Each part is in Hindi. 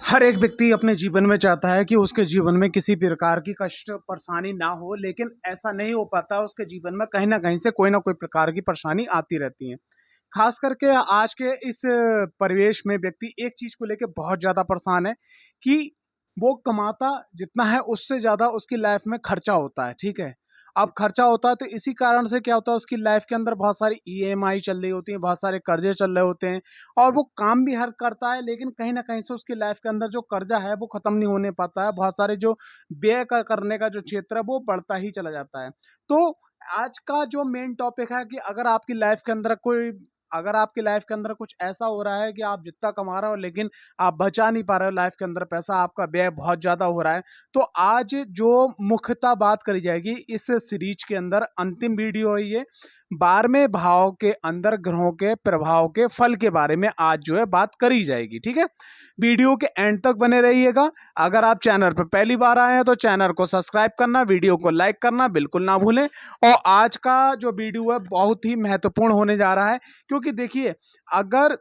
हर एक व्यक्ति अपने जीवन में चाहता है कि उसके जीवन में किसी प्रकार की कष्ट परेशानी ना हो, लेकिन ऐसा नहीं हो पाता। उसके जीवन में कहीं ना कहीं से कोई ना कोई प्रकार की परेशानी आती रहती है। खास करके आज के इस परिवेश में व्यक्ति एक चीज को लेकर बहुत ज्यादा परेशान है कि वो कमाता जितना है उससे ज्यादा उसकी लाइफ में खर्चा होता है। ठीक है, अब खर्चा होता है तो इसी कारण से क्या होता है, उसकी लाइफ के अंदर बहुत सारी ईएमआई चल रही होती है, बहुत सारे कर्जे चल रहे होते हैं और वो काम भी हर करता है, लेकिन कहीं ना कहीं से उसकी लाइफ के अंदर जो कर्जा है वो खत्म नहीं होने पाता है। बहुत सारे जो व्यय का करने का जो क्षेत्र है वो बढ़ता ही चला जाता है। तो आज का जो मेन टॉपिक है कि अगर आपकी लाइफ के अंदर कुछ ऐसा हो रहा है कि आप जितना कमा रहे हो लेकिन आप बचा नहीं पा रहे हो, लाइफ के अंदर पैसा आपका व्यय बहुत ज्यादा हो रहा है, तो आज जो मुख्यतः बात करी जाएगी इस सीरीज के अंदर, अंतिम वीडियो है ये, 12वें भाव के अंदर ग्रहों के प्रभाव के फल के बारे में आज जो है बात करी जाएगी। ठीक है, वीडियो के एंड तक बने रहिएगा। अगर आप चैनल पर पहली बार आए हैं तो चैनल को सब्सक्राइब करना, वीडियो को लाइक करना बिल्कुल ना भूलें। और आज का जो वीडियो है बहुत ही महत्वपूर्ण होने जा रहा है, क्योंकि देखिए, अगर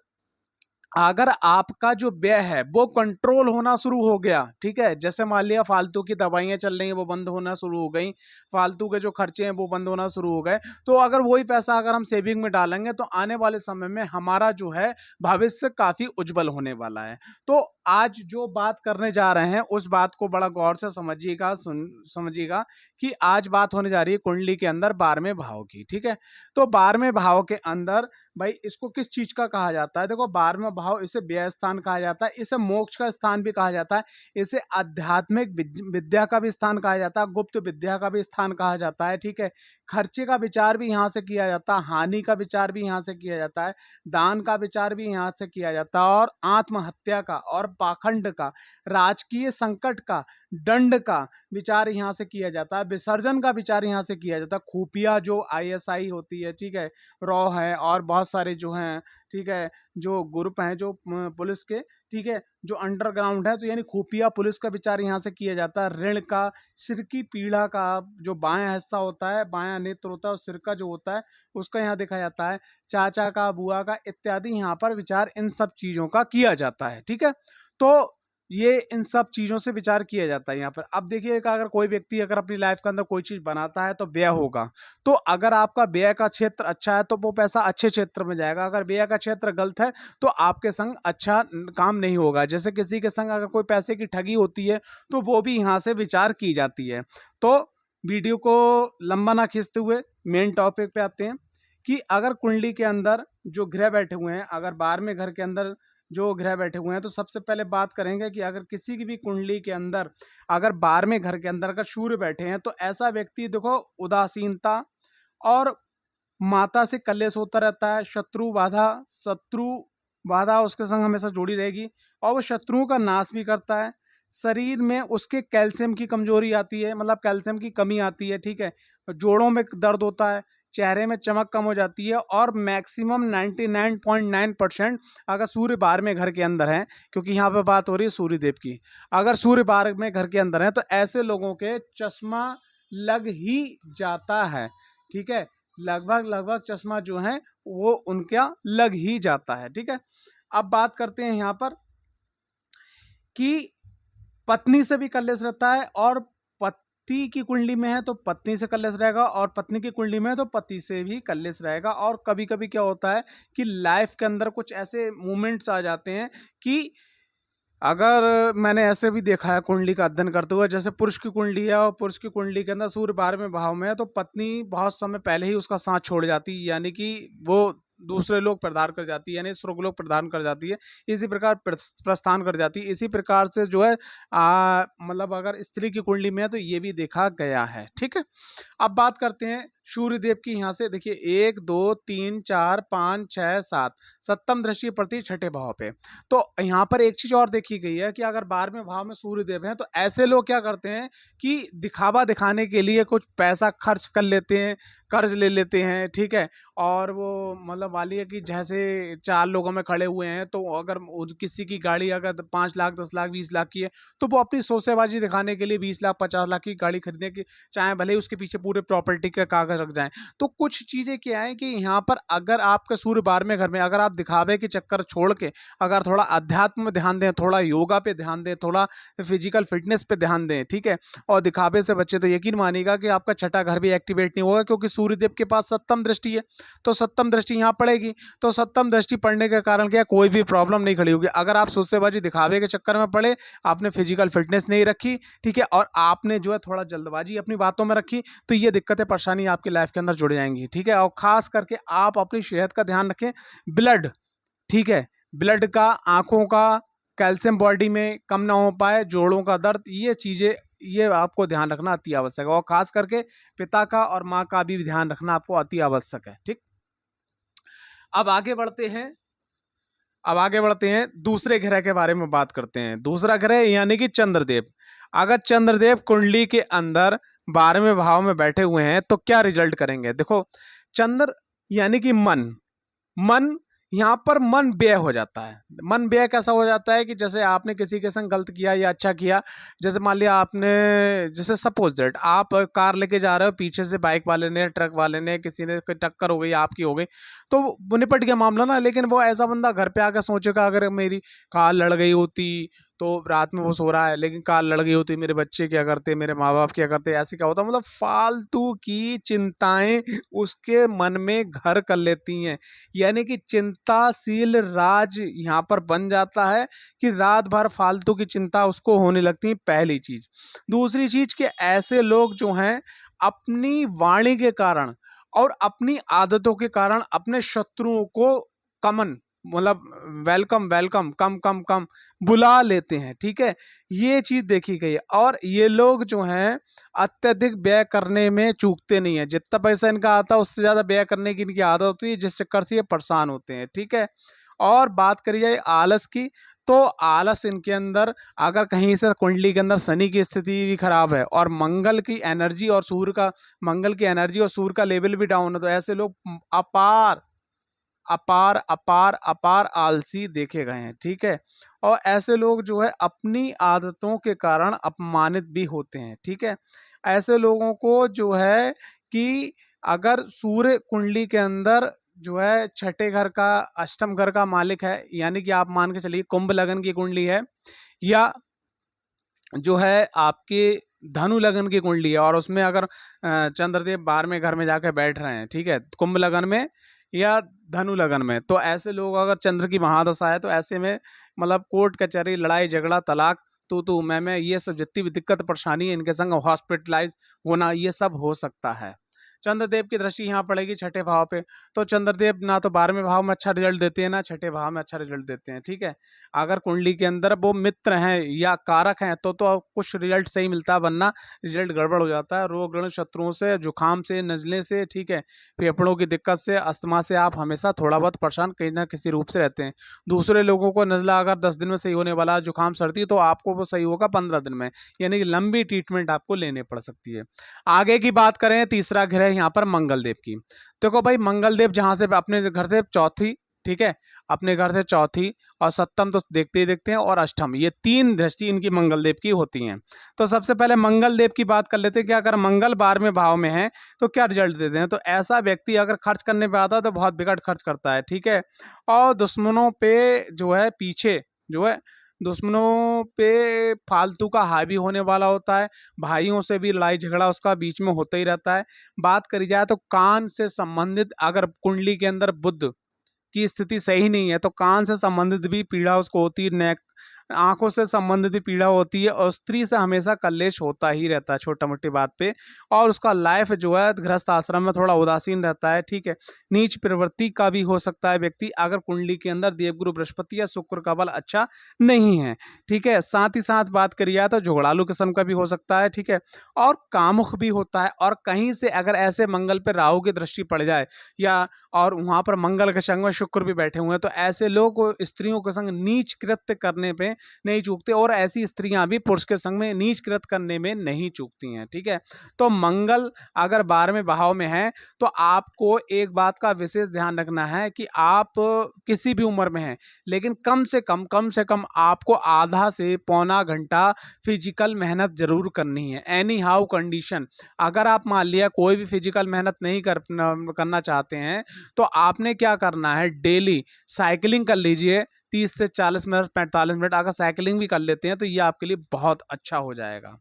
अगर आपका जो व्यय है वो कंट्रोल होना शुरू हो गया, ठीक है, जैसे मान लिया फालतू की दवाइयां चल रही हैं वो बंद होना शुरू हो गई, फालतू के जो खर्चे हैं वो बंद होना शुरू हो गए, तो अगर वही पैसा अगर हम सेविंग में डालेंगे तो आने वाले समय में हमारा जो है भविष्य काफी उज्जवल होने वाला है। तो आज जो बात करने जा रहे हैं उस बात को बड़ा गौर से समझिएगा, समझिएगा कि आज बात होने जा रही है कुंडली के अंदर 12वें भाव की। ठीक है, तो 12वें भाव के अंदर भाई इसको किस चीज का कहा जाता है? देखो, 12वां भाव इसे व्यय स्थान कहा जाता है, इसे मोक्ष का स्थान भी कहा जाता है, इसे आध्यात्मिक विद्या का भी स्थान कहा जाता है, गुप्त विद्या का भी स्थान कहा जाता है। ठीक है, खर्चे का विचार भी यहाँ से किया जाता है, हानि का विचार भी यहाँ से किया जाता है, दान का विचार भी यहाँ से किया जाता है, और आत्महत्या का और पाखंड का, राजकीय संकट का, दंड का विचार यहाँ से किया जाता है, विसर्जन का विचार यहाँ से किया जाता है, खुफिया जो आईएसआई होती है, ठीक है, रॉ है और बहुत सारे जो हैं, ठीक है, जो ग्रुप हैं जो पुलिस के, ठीक है, जो अंडरग्राउंड है, तो यानी खुफिया पुलिस का विचार यहाँ से किया जाता है। ऋण का, सिर की पीड़ा का, जो बायां हिस्सा होता है, बायां नेत्र होता है, और सिर का जो होता है उसका यहाँ देखा जाता है, चाचा का, बुआ का इत्यादि यहाँ पर विचार इन सब चीजों का किया जाता है। ठीक है, तो ये इन सब चीजों से विचार किया जाता है यहाँ पर। अब देखिएगा, अगर कोई व्यक्ति अगर अपनी लाइफ के अंदर कोई चीज बनाता है तो व्यय होगा, तो अगर आपका व्यय का क्षेत्र अच्छा है तो वो पैसा अच्छे क्षेत्र में जाएगा, अगर व्यय का क्षेत्र गलत है तो आपके संग अच्छा काम नहीं होगा। जैसे किसी के संग अगर कोई पैसे की ठगी होती है तो वो भी यहाँ से विचार की जाती है। तो वीडियो को लंबा ना खींचते हुए मेन टॉपिक पे आते हैं कि अगर कुंडली के अंदर जो ग्रह बैठे हुए हैं, अगर 12वें घर के अंदर जो ग्रह बैठे हुए हैं, तो सबसे पहले बात करेंगे कि अगर किसी की भी कुंडली के अंदर अगर 12वें घर के अंदर अगर सूर्य बैठे हैं तो ऐसा व्यक्ति देखो उदासीनता और माता से कलेश होता रहता है, शत्रु बाधा उसके संग हमेशा जुड़ी रहेगी, और वो शत्रुओं का नाश भी करता है। शरीर में उसके कैल्शियम की कमजोरी आती है, मतलब कैल्शियम की कमी आती है। ठीक है, जोड़ों में दर्द होता है, चेहरे में चमक कम हो जाती है, और मैक्सिमम 99.9% अगर सूर्य 12वें घर के अंदर है, क्योंकि यहाँ पे बात हो रही है सूर्य देव की, अगर सूर्य 12वें घर के अंदर है तो ऐसे लोगों के चश्मा लग ही जाता है। ठीक है, लगभग लगभग चश्मा जो है वो उनका लग ही जाता है। ठीक है, अब बात करते हैं यहाँ पर कि पत्नी से भी कलेश रहता है, और पति की कुंडली में है तो पत्नी से कलेश रहेगा, और पत्नी की कुंडली में है तो पति से भी कलेश रहेगा। और कभी कभी क्या होता है कि लाइफ के अंदर कुछ ऐसे मोमेंट्स आ जाते हैं कि अगर मैंने ऐसे भी देखा है कुंडली का अध्ययन करते हुए, जैसे पुरुष की कुंडली है और पुरुष की कुंडली के अंदर सूर्य 12वें भाव में है, तो पत्नी बहुत समय पहले ही उसका साथ छोड़ जाती है, यानी कि वो दूसरे लोग प्रदान कर जाती है, यानी स्वर्गलोक प्रदान कर जाती है, इसी प्रकार प्रस्थान कर जाती है। इसी प्रकार से जो है मतलब अगर स्त्री की कुंडली में है तो ये भी देखा गया है। ठीक है, अब बात करते हैं सूर्य देव की। यहाँ से देखिए 1 2 3 4 5 6 7 सप्तम दृष्टि प्रति छठे भाव पे। तो यहाँ पर एक चीज और देखी गई है कि अगर 12वें भाव में सूर्य देव हैं तो ऐसे लोग क्या करते हैं कि दिखावा दिखाने के लिए कुछ पैसा खर्च कर लेते हैं, कर्ज ले लेते हैं। ठीक है, और वो मतलब मतलब मान लिया कि जैसे 4 लोगों में खड़े हुए हैं, तो अगर किसी की गाड़ी अगर 5 लाख, 10 लाख, 20 लाख की है, तो वो अपनी शोसेबाजी दिखाने के लिए 20 लाख, 50 लाख की गाड़ी खरीदने की चाहे, भले ही उसके पीछे पूरे प्रॉपर्टी के कागज रख जाएं। तो कुछ चीजें क्या है कि यहाँ पर अगर आपके सूर्य 12वें घर में, अगर आप दिखावे के चक्कर छोड़ के अगर थोड़ा अध्यात्म में ध्यान दें, थोड़ा योगा पे ध्यान दें, थोड़ा फिजिकल फिटनेस पे ध्यान दें, ठीक है, और दिखावे से बचे, तो यकीन मानिएगा कि आपका छठा घर भी एक्टिवेट नहीं होगा, क्योंकि सूर्यदेव के पास सप्तम दृष्टि है। तो सप्तम दृष्टि यहाँ पड़ेगी, तो सप्तम दृष्टि पड़ने के कारण क्या, कोई भी प्रॉब्लम नहीं खड़ी होगी। अगर आप सोचेबाजी दिखावे के चक्कर में पड़े, आपने फिजिकल फिटनेस नहीं रखी, ठीक है, और आपने जो है थोड़ा जल्दबाजी अपनी बातों में रखी, तो ये दिक्कतें परेशानी आपकी लाइफ के अंदर जुड़ जाएंगी, ठीक है। और खास करके आप अपनी सेहत का ध्यान रखें। ब्लड, ठीक है, ब्लड का, आंखों का, कैल्शियम बॉडी में कम ना हो पाए, जोड़ों का दर्द, ये चीजें, ये आपको ध्यान रखना अति आवश्यक है। और खास करके पिता का और माँ का भी ध्यान रखना आपको अति आवश्यक है, ठीक। अब आगे बढ़ते हैं, दूसरे ग्रह के बारे में बात करते हैं। दूसरा ग्रह यानी कि चंद्रदेव। अगर चंद्रदेव कुंडली के अंदर 12वें भाव में बैठे हुए हैं तो क्या रिजल्ट करेंगे? देखो, चंद्र यानी कि मन, मन यहाँ पर मन व्यय हो जाता है। मन व्यय कैसा हो जाता है कि जैसे आपने किसी के संग गलत किया या अच्छा किया, जैसे मान लिया आपने, जैसे सपोज दैट आप कार लेके जा रहे हो, पीछे से बाइक वाले ने, ट्रक वाले ने, किसी ने कोई टक्कर हो गई, आपकी हो गई, तो वो निपट गया मामला ना। लेकिन वो ऐसा बंदा घर पे आकर सोचेगा, अगर मेरी कार लड़ गई होती, तो रात में वो सो रहा है, लेकिन कार लड़ गई होती, मेरे बच्चे क्या करते, मेरे माँ बाप क्या करते, ऐसे क्या होता, मतलब फालतू की चिंताएं उसके मन में घर कर लेती हैं। यानी कि चिंताशील राज यहाँ पर बन जाता है कि रात भर फालतू की चिंता उसको होने लगती है, पहली चीज। दूसरी चीज कि ऐसे लोग जो हैं अपनी वाणी के कारण और अपनी आदतों के कारण अपने शत्रुओं को कमन, मतलब वेलकम वेलकम, कम कम कम बुला लेते हैं, ठीक है। ये चीज देखी गई है। और ये लोग जो हैं अत्यधिक व्यय करने में चूकते नहीं है। जितना पैसा इनका आता है उससे ज्यादा व्यय करने की इनकी आदत होती है, जिस चक्कर से ये परेशान होते हैं, ठीक है। और बात करी जाए आलस की, तो आलस इनके अंदर, अगर कहीं से कुंडली के अंदर शनि की स्थिति भी खराब है और मंगल की एनर्जी और सूर्य का, मंगल की एनर्जी और सूर्य का लेवल भी डाउन है, तो ऐसे लोग अपार अपार अपार अपार आलसी देखे गए हैं, ठीक है। और ऐसे लोग जो है अपनी आदतों के कारण अपमानित भी होते हैं, ठीक है। ऐसे लोगों को जो है कि अगर सूर्य कुंडली के अंदर जो है छठे घर का, अष्टम घर का मालिक है, यानी कि आप मान के चलिए कुंभ लगन की कुंडली है, या जो है आपके धनु लगन की कुंडली है, और उसमें अगर चंद्रदेव 12वें घर में जाकर बैठ रहे हैं, ठीक है, कुंभ लगन में या धनु लगन में, तो ऐसे लोग, अगर चंद्र की महादशा है, तो ऐसे में मतलब कोर्ट कचहरी, लड़ाई झगड़ा, तलाक, तू मैं ये सब जितनी भी दिक्कत परेशानी है, इनके संग हॉस्पिटलाइज होना, ये सब हो सकता है। चंद्रदेव की दृष्टि यहाँ पड़ेगी छठे भाव पे, तो चंद्रदेव ना तो 12वें भाव में अच्छा रिजल्ट देते हैं, ना छठे भाव में अच्छा रिजल्ट देते हैं, ठीक है। अगर कुंडली के अंदर वो मित्र हैं या कारक हैं तो कुछ रिजल्ट सही मिलता है, वरना रिजल्ट गड़बड़ हो जाता है। रोग ऋण शत्रुओं से, जुकाम से, नजले से, ठीक है, फेफड़ों की दिक्कत से, अस्थमा से आप हमेशा थोड़ा बहुत परेशान कहीं ना किसी रूप से रहते हैं। दूसरे लोगों को नजला अगर 10 दिन में सही होने वाला, जुकाम सर्दी, तो आपको वो सही होगा 15 दिन में, यानी कि लंबी ट्रीटमेंट आपको लेने पड़ सकती है। आगे की बात करें, तीसरा ग्रह यहाँ पर मंगल देव की। देखो भाई, मंगल देव जहां से अपने घर से चौथी, ठीक है, अपने घर से चौथी और सप्तम तो देखते ही देखते हैं, और अष्टम, ये 3 दृष्टि इनकी मंगल देव की होती हैं। तो सबसे पहले मंगल देव की बात कर लेते हैं कि अगर मंगल 12वें भाव में है तो क्या रिजल्ट देते हैं। तो ऐसा व्यक्ति अगर खर्च करने पे आता है तो बहुत बिगड़ खर्च करता है, ठीक है। और दुश्मनों पे जो है, पीछे जो है दुश्मनों पे फालतू का हावी होने वाला होता है। भाइयों से भी लड़ाई झगड़ा उसका बीच में होता ही रहता है। बात करी जाए तो कान से संबंधित, अगर कुंडली के अंदर बुध की स्थिति सही नहीं है तो कान से संबंधित भी पीड़ा उसको होती है, नेक, आंखों से संबंधित भी पीड़ा होती है, और स्त्री से हमेशा कलेश होता ही रहता है छोटा मोटी बात पे। और उसका लाइफ जो है गृहस्थ आश्रम में थोड़ा उदासीन रहता है, ठीक है। नीच प्रवृत्ति का भी हो सकता है व्यक्ति, अगर कुंडली के अंदर देवगुरु बृहस्पति या शुक्र का बल अच्छा नहीं है, ठीक है। साथ ही साथ बात करी जाए तो झगड़ालू किस्म का भी हो सकता है, ठीक है। और कामुक भी होता है। और कहीं से अगर ऐसे मंगल पे राहु की दृष्टि पड़ जाए, या और वहां पर मंगल के संग में शुक्र भी बैठे हुए हैं, तो ऐसे लोग स्त्रियों के संग नीच कृत्य करने करने पे नहीं चूकते, और ऐसी स्त्रियां भी पुरुष के संग में नीच कृत करने में नहीं चूकती हैं। ठीक है, तो मंगल अगर 12वें भाव में है तो आपको एक बात का विशेष ध्यान रखना है कि आप किसी भी उम्र में हैं, लेकिन कम से कम आपको आधा से पौना घंटा फिजिकल मेहनत जरूर करनी है, एनी हाउ कंडीशन। अगर आप मान लिया कोई भी फिजिकल मेहनत नहीं करना चाहते हैं तो आपने क्या करना है, डेली साइकिलिंग कर लीजिए 30 से 40 मिनट, 45 मिनट। अगर साइकिलिंग भी कर लेते हैं तो ये आपके लिए बहुत अच्छा हो जाएगा।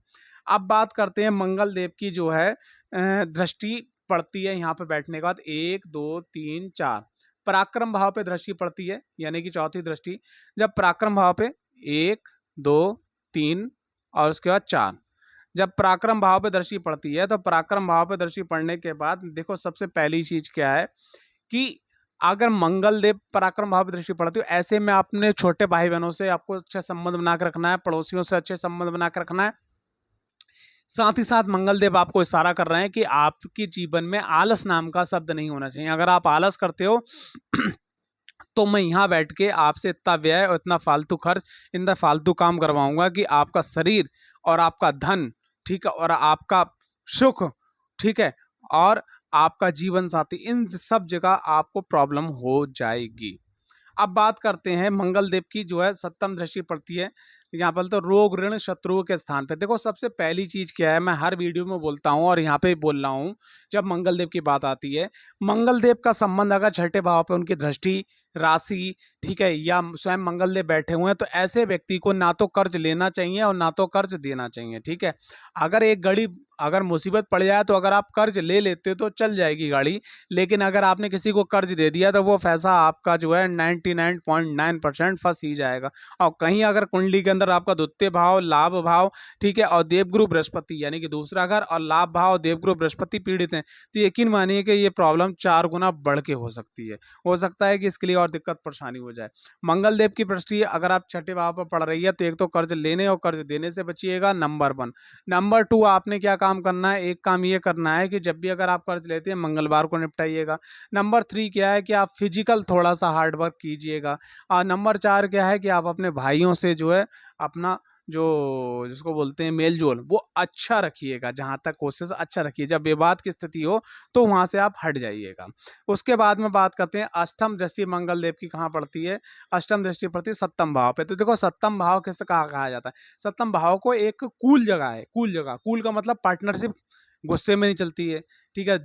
अब बात करते हैं मंगल देव की जो है दृष्टि पड़ती है यहाँ पे बैठने के बाद 1 2 3 4 पराक्रम भाव पे दृष्टि पड़ती है, यानी कि चौथी दृष्टि। जब पराक्रम भाव पे 1 2 3 और उसके बाद 4, जब पराक्रम भाव पे दृष्टि पड़ती है तो पराक्रम भाव पे दृष्टि पड़ने के बाद देखो सबसे पहली चीज क्या है कि अगर मंगल देव पराक्रम भाव पे दृष्टि पड़ती है, ऐसे में अपने छोटे भाई बहनों से आपको अच्छे संबंध बनाकर रखना है, पड़ोसियों से अच्छे संबंध बनाकर रखना है। साथ ही साथ मंगल देव आपको इशारा कर रहे हैं कि आपके जीवन में आलस नाम का शब्द नहीं होना चाहिए। अगर आप आलस करते हो तो मैं यहाँ बैठ के आपसे इतना व्यय और इतना फालतू खर्च, इतना फालतू काम करवाऊंगा कि आपका शरीर और आपका धन, ठीक है, और आपका सुख, ठीक है, और आपका जीवन साथी, इन सब जगह आपको प्रॉब्लम हो जाएगी। अब बात करते हैं मंगल देव की जो है सप्तम दृष्टि पड़ती है यहाँ पर तो रोग ऋण शत्रुओं के स्थान पे। देखो सबसे पहली चीज क्या है, मैं हर वीडियो में बोलता हूँ और यहाँ पे बोल रहा हूँ, जब मंगल देव की बात आती है, मंगल देव का संबंध अगर छठे भाव पे उनकी दृष्टि, राशि, ठीक है, या स्वयं मंगल देव बैठे हुए हैं तो ऐसे व्यक्ति को ना तो कर्ज लेना चाहिए और ना तो कर्ज देना चाहिए। ठीक है, अगर एक घड़ी अगर मुसीबत पड़ जाए तो अगर आप कर्ज ले लेते हो तो चल जाएगी गाड़ी, लेकिन अगर आपने किसी को कर्ज दे दिया तो वो पैसा आपका जो है 99.9% फंस ही जाएगा। और कहीं अगर कुंडली के अंदर आपका द्वितीय भाव, लाभ भाव, ठीक है, और देवगुरु बृहस्पति यानी कि दूसरा घर और लाभ भाव देवगुरु बृहस्पति पीड़ित हैं तो यकीन मानिए कि ये प्रॉब्लम 4 गुना बढ़ के हो सकती है। हो सकता है कि इसके लिए और दिक्कत परेशानी हो जाए। मंगल देव की दृष्टि अगर आप छठे भाव पर पड़ रही है तो एक तो कर्ज लेने और कर्ज देने से बचिएगा, नंबर 1। नंबर 2, आपने क्या काम करना है, एक काम ये करना है कि जब भी अगर आप कर्ज लेते हैं मंगलवार को निपटाइएगा। नंबर 3 क्या है कि आप फिजिकल थोड़ा सा हार्ड वर्क कीजिएगा। और नंबर 4 क्या है कि आप अपने भाइयों से जो है अपना जो जिसको बोलते हैं मेल जोल वो अच्छा रखिएगा, जहां तक कोशिश अच्छा रखिए। जब विवाद की स्थिति हो तो वहां से आप हट जाइएगा। उसके बाद में बात करते हैं अष्टम दृष्टि मंगल देव की कहाँ पड़ती है। अष्टम दृष्टि पड़ती है सप्तम भाव पे। तो देखो सप्तम भाव किस कहा जाता है, सप्तम भाव को एक कूल जगह है। कूल जगह, कूल का मतलब पार्टनरशिप, गुस्से में नहीं चलती है। ठीक है,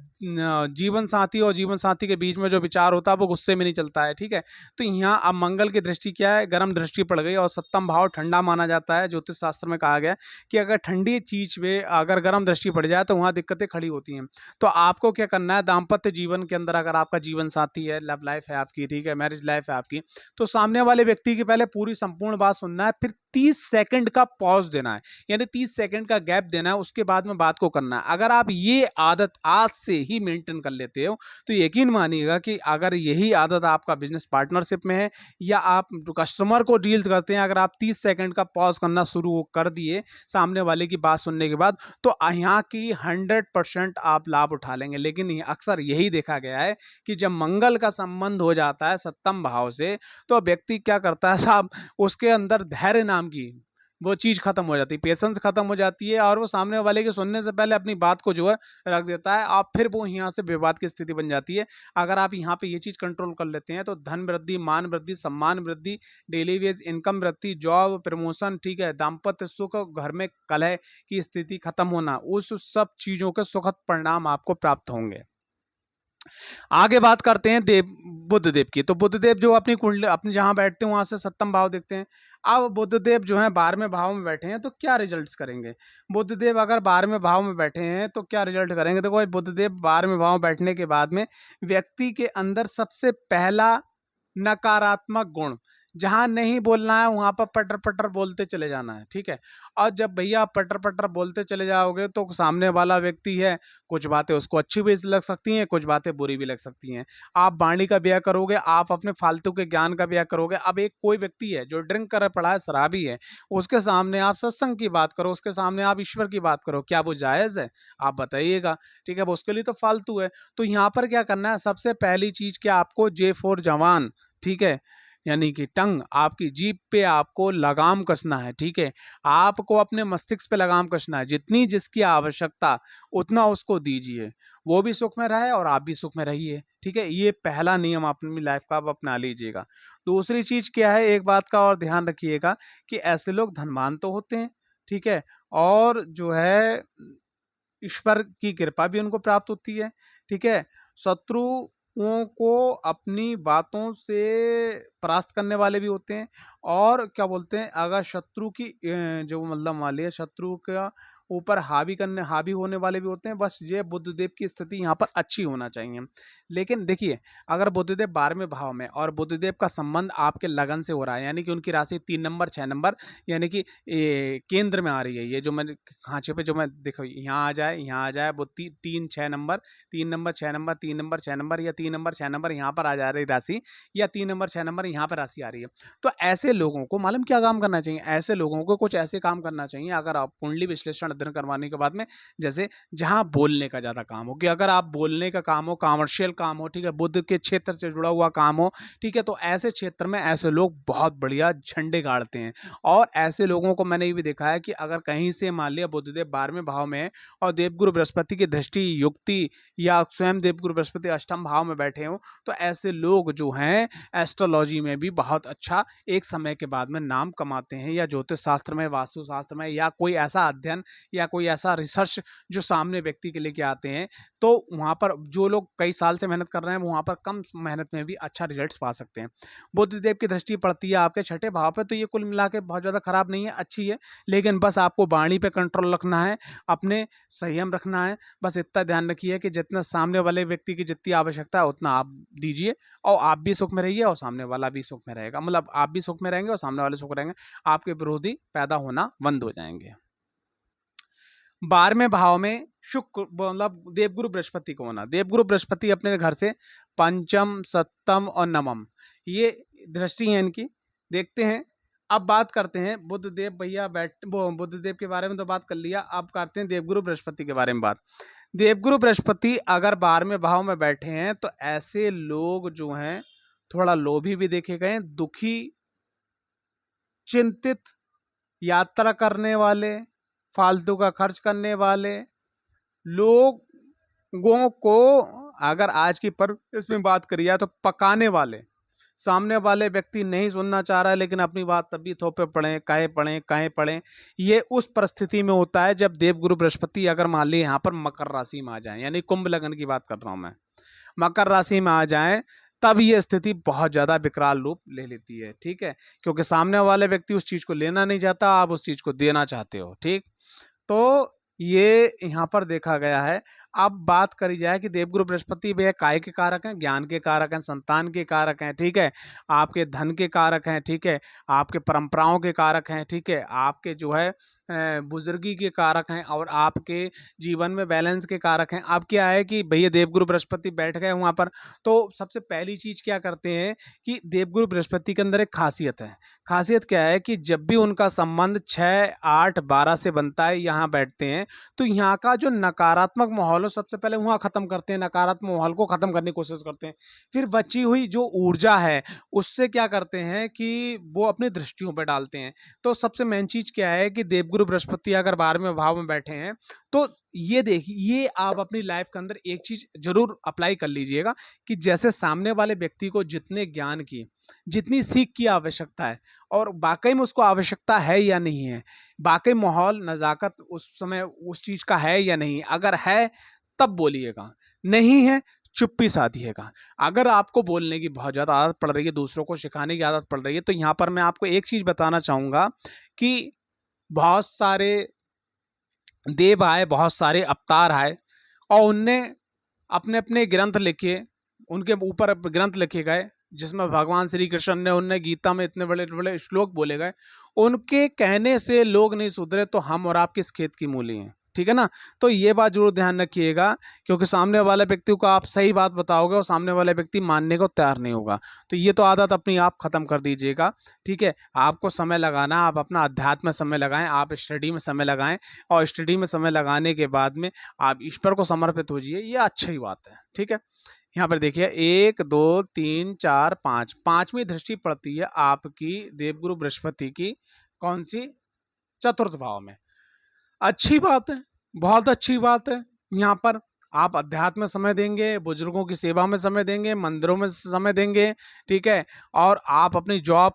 जीवन साथी और जीवन साथी के बीच में जो विचार होता है वो गुस्से में नहीं चलता है। ठीक है, तो यहाँ अब मंगल की दृष्टि क्या है, गर्म दृष्टि पड़ गई और सप्तम भाव ठंडा माना जाता है। ज्योतिष शास्त्र में कहा गया कि अगर ठंडी चीज में अगर गर्म दृष्टि पड़ जाए तो वहाँ दिक्कतें खड़ी होती हैं। तो आपको क्या करना है, दाम्पत्य जीवन के अंदर अगर आपका जीवन साथी है, लव लाइफ है आपकी, ठीक है, मैरिज लाइफ है आपकी, तो सामने वाले व्यक्ति की पहले पूरी संपूर्ण बात सुनना है, फिर 30 सेकंड का पॉज देना है, यानी 30 सेकंड का गैप देना है, उसके बाद में बात को करना है। अगर आप ये आदत आज से ही मेंटेन कर लेते हो तो यकीन मानिएगा कि अगर यही आदत आपका बिजनेस पार्टनरशिप में है या आप कस्टमर को डील करते हैं, अगर आप 30 सेकंड का पॉज करना शुरू कर दिए सामने वाले की बात सुनने के बाद, तो यहाँ की 100% आप लाभ उठा लेंगे। लेकिन अक्सर यही देखा गया है कि जब मंगल का संबंध हो जाता है सप्तम भाव से तो व्यक्ति क्या करता है साहब, उसके अंदर धैर्य नाम की वो चीज खत्म हो जाती है, पेशेंस खत्म हो जाती है और वो सामने वाले के सुनने से पहले अपनी बात को जो है रख देता है और फिर वो यहाँ से विवाद की स्थिति बन जाती है। अगर आप यहाँ पे ये चीज कंट्रोल कर लेते हैं तो धन वृद्धि, मान वृद्धि, सम्मान वृद्धि, डेली वेज इनकम वृद्धि, जॉब प्रमोशन, ठीक है, दाम्पत्य सुख, घर में कलह की स्थिति खत्म होना, उस सब चीजों के सुखद परिणाम आपको प्राप्त होंगे। आगे बात करते हैं बुध देव की। तो बुध देव जो अपनी कुंडली अपने जहां बैठते हैं वहां से सप्तम भाव देखते हैं। अब बुध देव जो है 12वें भाव में बैठे हैं तो क्या रिजल्ट्स करेंगे। बुध देव अगर 12वें भाव में बैठे हैं तो क्या रिजल्ट करेंगे। देखो बुध देव 12वें भाव में बैठने के बाद में व्यक्ति के अंदर सबसे पहला नकारात्मक गुण, जहां नहीं बोलना है वहां पर पटर पटर बोलते चले जाना है। ठीक है, और जब भैया पटर पटर बोलते चले जाओगे तो सामने वाला व्यक्ति है, कुछ बातें उसको अच्छी भी लग सकती हैं, कुछ बातें बुरी भी लग सकती हैं। आप वाणी का व्यय करोगे, आप अपने फालतू के ज्ञान का व्यय करोगे। अब एक कोई व्यक्ति है जो ड्रिंक कर पड़ा है, शराबी है, उसके सामने आप सत्संग की बात करो, उसके सामने आप ईश्वर की बात करो, क्या वो जायज है, आप बताइएगा। ठीक है, वो उसके लिए तो फालतू है। तो यहाँ पर क्या करना है, सबसे पहली चीज क्या आपको J4 जवान, ठीक है, यानी कि टंग, आपकी जीभ पे आपको लगाम कसना है, ठीक है। आपको अपने मस्तिष्क पे लगाम कसना है, जितनी जिसकी आवश्यकता उतना उसको दीजिए, वो भी सुख में रहे और आप भी सुख में रहिए, ठीक है। ये पहला नियम अपनी लाइफ का आप अपना लीजिएगा। दूसरी चीज क्या है, एक बात का और ध्यान रखिएगा कि ऐसे लोग धनवान तो होते हैं, ठीक है, और जो है ईश्वर की कृपा भी उनको प्राप्त होती है, ठीक है। शत्रुओं को अपनी बातों से परास्त करने वाले भी होते हैं, और क्या बोलते हैं, अगर शत्रु की जो मतलब मान लिया शत्रु का ऊपर हावी होने वाले भी होते हैं। बस ये बुद्धदेव की स्थिति यहाँ पर अच्छी होना चाहिए। लेकिन देखिए, अगर बुद्धदेव 12वें भाव में और बुद्धदेव का संबंध आपके लगन से हो रहा है, यानी कि उनकी राशि 3 नंबर 6 नंबर, यानी कि केंद्र में आ रही है। ये जो मैंने खांचे पे जो मैं देखो यहाँ आ जाए वो 3 6 number, 3 number 6 number, 3 number 6 number, या 3 नंबर 6 नंबर यहाँ पर आ जा रही राशि, या 3 नंबर 6 नंबर यहाँ पर राशि आ रही है। तो ऐसे लोगों को मालूम क्या काम करना चाहिए, ऐसे लोगों को कुछ ऐसे काम करना चाहिए, अगर आप कुंडली विश्लेषण अध्ययन करवाने के बाद में, जैसे जहां बोलने का ज्यादा काम हो, कि अगर आप बोलने का काम हो, कॉमर्शियल काम हो, ठीक है, बुद्ध के क्षेत्र से जुड़ा हुआ काम हो, ठीक है, तो ऐसे क्षेत्र में ऐसे लोग बहुत बढ़िया झंडे गाड़ते हैं। और ऐसे लोगों को मैंने ये भी देखा है कि अगर कहीं से मान लिया बुद्धदेव 12वें भाव में है और देवगुरु बृहस्पति की दृष्टि युक्ति या स्वयं देवगुरु बृहस्पति अष्टम भाव में बैठे हो, तो ऐसे लोग जो हैं एस्ट्रोलॉजी में भी बहुत अच्छा एक समय के बाद में नाम कमाते हैं, या ज्योतिष शास्त्र में, वास्तु शास्त्र में, या कोई ऐसा अध्ययन या कोई ऐसा रिसर्च जो सामने व्यक्ति के लेके आते हैं, तो वहाँ पर जो लोग कई साल से मेहनत कर रहे हैं वहाँ पर कम मेहनत में भी अच्छा रिजल्ट्स पा सकते हैं। बुद्धदेव की दृष्टि पड़ती है आपके 6ठे भाव पे, तो ये कुल मिला के बहुत ज़्यादा खराब नहीं है, अच्छी है। लेकिन बस आपको वाणी पे कंट्रोल रखना है, अपने संयम रखना है। बस इतना ध्यान रखिए कि जितना सामने वाले व्यक्ति की जितनी आवश्यकता है उतना आप दीजिए, और आप भी सुख में रहिए और सामने वाला भी सुख में रहेगा, मतलब आप भी सुख में रहेंगे और सामने वाले सुख रहेंगे, आपके विरोधी पैदा होना बंद हो जाएंगे। 12वें भाव में शुक्र मतलब देवगुरु बृहस्पति को होना, देवगुरु बृहस्पति अपने घर से पंचम सप्तम और नवम ये दृष्टि है इनकी। देखते हैं, अब बात करते हैं बुद्धदेव भैया बुद्धदेव के बारे में तो बात कर लिया, अब करते हैं देवगुरु बृहस्पति के बारे में बात। देवगुरु बृहस्पति अगर 12वें भाव में बैठे हैं तो ऐसे लोग जो हैं थोड़ा लोभी भी देखे गए, दुखी, चिंतित, यात्रा करने वाले, फालतू का खर्च करने वाले लोगों को, अगर आज की पर इसमें बात करिए तो पकाने वाले, सामने वाले व्यक्ति नहीं सुनना चाह रहा है लेकिन अपनी बात तभी थोपे पड़े, काहे पड़े, ये उस परिस्थिति में होता है जब देवगुरु बृहस्पति अगर मान ली यहाँ पर मकर राशि में आ जाए, यानी कुंभ लगन की बात कर रहा हूं मैं, मकर राशि में आ जाए, तब ये स्थिति बहुत ज्यादा विकराल रूप ले लेती है, ठीक है, क्योंकि सामने वाले व्यक्ति उस चीज को लेना नहीं चाहता, आप उस चीज को देना चाहते हो, ठीक। तो ये यहाँ पर देखा गया है। अब बात करी जाए कि देवगुरु बृहस्पति वे काय के कारक हैं, ज्ञान के कारक हैं, संतान के कारक हैं, ठीक है, आपके धन के कारक हैं, ठीक है, आपके परंपराओं के कारक हैं, ठीक है, आपके जो है बुजुर्गी के कारक हैं, और आपके जीवन में बैलेंस के कारक हैं। अब क्या है कि भैया देवगुरु बृहस्पति बैठ गए वहां पर, तो सबसे पहली चीज क्या करते हैं कि देवगुरु बृहस्पति के अंदर एक खासियत है। खासियत क्या है कि जब भी उनका संबंध 6 8 12 से बनता है, यहाँ बैठते हैं, तो यहाँ का जो नकारात्मक माहौल हो सबसे पहले वहाँ खत्म करते हैं, नकारात्मक माहौल को खत्म करने की कोशिश करते हैं। फिर बची हुई जो ऊर्जा है उससे क्या करते हैं कि वो अपनी दृष्टियों पर डालते हैं। तो सबसे मेन चीज क्या है कि देवगुरु बृहस्पति अगर 12वें भाव में बैठे हैं, तो ये देखिए, ये आप अपनी लाइफ के अंदर एक चीज जरूर अप्लाई कर लीजिएगा कि जैसे सामने वाले व्यक्ति को जितने ज्ञान की, जितनी सीख की आवश्यकता है, और वाकई में उसको आवश्यकता है या नहीं है, वाकई माहौल नजाकत उस समय उस चीज का है या नहीं, अगर है तब बोलिएगा, नहीं है चुप्पी साधिएगा। अगर आपको बोलने की बहुत ज्यादा आदत पड़ रही है, दूसरों को सिखाने की आदत पड़ रही है, तो यहाँ पर मैं आपको एक चीज बताना चाहूंगा कि बहुत सारे देव आए, बहुत सारे अवतार आए, और उनने अपने अपने ग्रंथ लिखे, उनके ऊपर ग्रंथ लिखे गए, जिसमें भगवान श्री कृष्ण ने उनने गीता में इतने बड़े बड़े श्लोक बोले गए। उनके कहने से लोग नहीं सुधरे तो हम और आप किस खेत की मूली हैं, ठीक है ना। तो ये बात जरूर ध्यान रखिएगा, क्योंकि सामने वाले व्यक्ति को आप सही बात बताओगे और सामने वाले व्यक्ति मानने को तैयार नहीं होगा। तो ये तो आदत अपनी आप खत्म कर दीजिएगा, ठीक है। आपको समय लगाना, आप अपना अध्यात्म में समय लगाएं, आप स्टडी में समय लगाएं, और स्टडी में समय लगाने के बाद में आप ईश्वर को समर्पित हो जाइए, ये अच्छी बात है, ठीक है। यहाँ पर देखिए 1 2 3 4 5, पांचवी दृष्टि पड़ती है आपकी देवगुरु बृहस्पति की, कौन सी? चतुर्थ भाव में। अच्छी बात है, बहुत अच्छी बात है। यहाँ पर आप अध्यात्म में समय देंगे, बुजुर्गों की सेवा में समय देंगे, मंदिरों में समय देंगे, ठीक है। और आप अपनी जॉब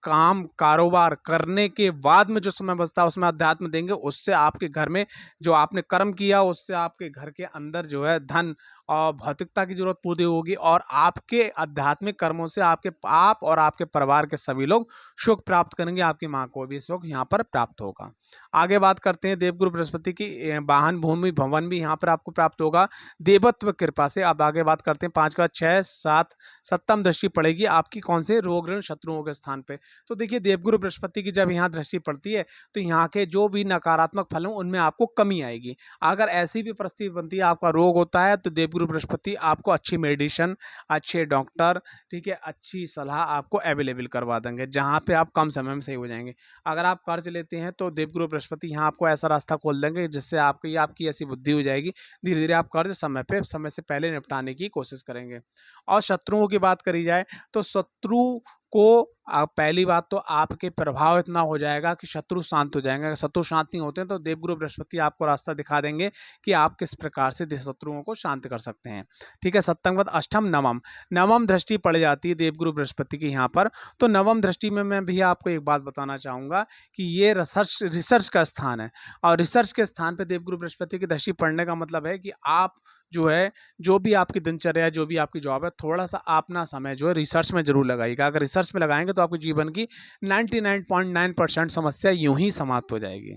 काम कारोबार करने के बाद में जो समय बचता है उसमें अध्यात्म देंगे। उससे आपके घर में जो आपने कर्म किया उससे आपके घर के अंदर जो है धन और भौतिकता की जरूरत पूरी होगी, और आपके आध्यात्मिक कर्मों से आप और आपके परिवार के सभी लोग सुख प्राप्त करेंगे। आपकी माँ को भी सुख यहाँ पर प्राप्त होगा। आगे बात करते हैं देवगुरु बृहस्पति की, वाहन भूमि भवन भी यहाँ पर आपको प्राप्त होगा देवत्व कृपा से। अब आगे बात करते हैं 5 का 6 7 सप्तम दृष्टि पड़ेगी आपकी कौन से? रोग ऋण शत्रुओं के स्थान पे। तो देखिए देवगुरु बृहस्पति की जब यहाँ दृष्टि पड़ती है तो यहाँ के जो भी नकारात्मक फल हों उनमें आपको कमी आएगी। अगर ऐसी भी परिस्थिति बनती है आपका रोग होता है तो देवगुरु बृहस्पति आपको अच्छी मेडिसिन, अच्छे डॉक्टर, ठीक है, अच्छी सलाह आपको अवेलेबल करवा देंगे जहाँ पे आप कम समय में सही हो जाएंगे। अगर आप कर्ज लेते हैं तो देवगुरु बृहस्पति यहाँ आपको ऐसा रास्ता खोल देंगे जिससे आपकी ऐसी बुद्धि हो जाएगी, धीरे धीरे आप कर्ज समय से पहले निपटाने की कोशिश करेंगे। और शत्रुओं की बात करी जाए तो शत्रु को पहली बात तो आपके प्रभाव इतना हो जाएगा कि शत्रु शांत हो जाएंगे। अगर शत्रु शांत नहीं होते हैं तो देवगुरु बृहस्पति आपको रास्ता दिखा देंगे कि आप किस प्रकार से शत्रुओं को शांत कर सकते हैं, ठीक है। सप्तम पद अष्टम नवम, नवम दृष्टि पड़ जाती है देवगुरु बृहस्पति की यहाँ पर। तो नवम दृष्टि में मैं भी आपको एक बात बताना चाहूँगा कि ये रिसर्च का स्थान है, और रिसर्च के स्थान पर देवगुरु बृहस्पति की दृष्टि पड़ने का मतलब है कि आप जो है, जो भी आपकी दिनचर्या, जो भी आपकी जॉब है, थोड़ा सा अपना समय जो है रिसर्च में जरूर लगाइएगा। अगर रिसर्च में लगाएंगे तो आपके जीवन की 99.9% समस्या यूं ही समाप्त हो जाएगी।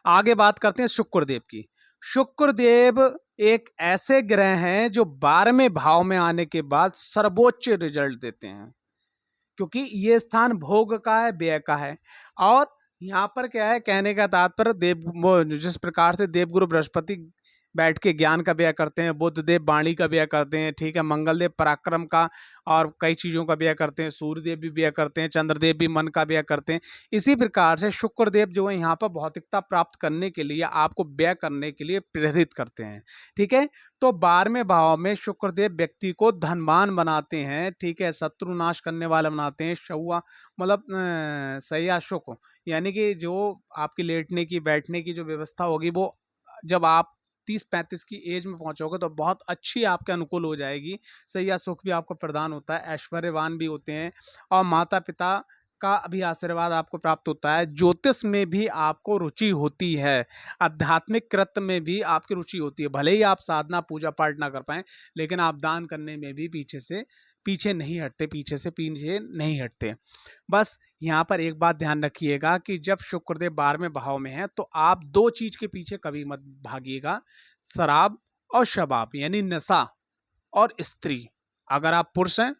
आगे बात करते हैं शुक्रदेव की। शुक्रदेव एक ऐसे ग्रह हैं जो 12वें भाव में आने के बाद सर्वोच्च रिजल्ट देते हैं, क्योंकि ये स्थान भोग का है, व्यय का है। और यहाँ पर क्या है, कहने का तात्पर्य जिस प्रकार से देवगुरु बृहस्पति बैठ के ज्ञान का व्यय करते हैं, बुध देव वाणी का व्यय करते हैं, ठीक है, मंगल देव पराक्रम का और कई चीज़ों का व्यय करते हैं, सूर्यदेव भी व्यय करते हैं, चंद्रदेव भी मन का व्यय करते हैं। इसी प्रकार से शुक्रदेव जो है यहाँ पर भौतिकता प्राप्त करने के लिए, आपको व्यय करने के लिए प्रेरित करते हैं, ठीक है। तो 12वें भाव में शुक्रदेव व्यक्ति को धनवान बनाते हैं, ठीक है, शत्रु नाश करने वाला बनाते हैं। शौआ मतलब सैया शुक, यानी कि जो आपकी लेटने की बैठने की जो व्यवस्था होगी वो जब आप 30-35 की एज में पहुंचोगे तो बहुत अच्छी आपके अनुकूल हो जाएगी। सैया सुख भी आपको प्रदान होता है, ऐश्वर्यवान भी होते हैं, और माता पिता का भी आशीर्वाद आपको प्राप्त होता है। ज्योतिष में भी आपको रुचि होती है, आध्यात्मिक कृत्य में भी आपकी रुचि होती है। भले ही आप साधना पूजा पाठ ना कर पाएं, लेकिन आप दान करने में भी पीछे नहीं हटते। बस यहाँ पर एक बात ध्यान रखिएगा कि जब शुक्रदेव 12वें भाव में है तो आप दो चीज के पीछे कभी मत भागिएगा, शराब और शबाब, यानी नशा और स्त्री। अगर आप पुरुष हैं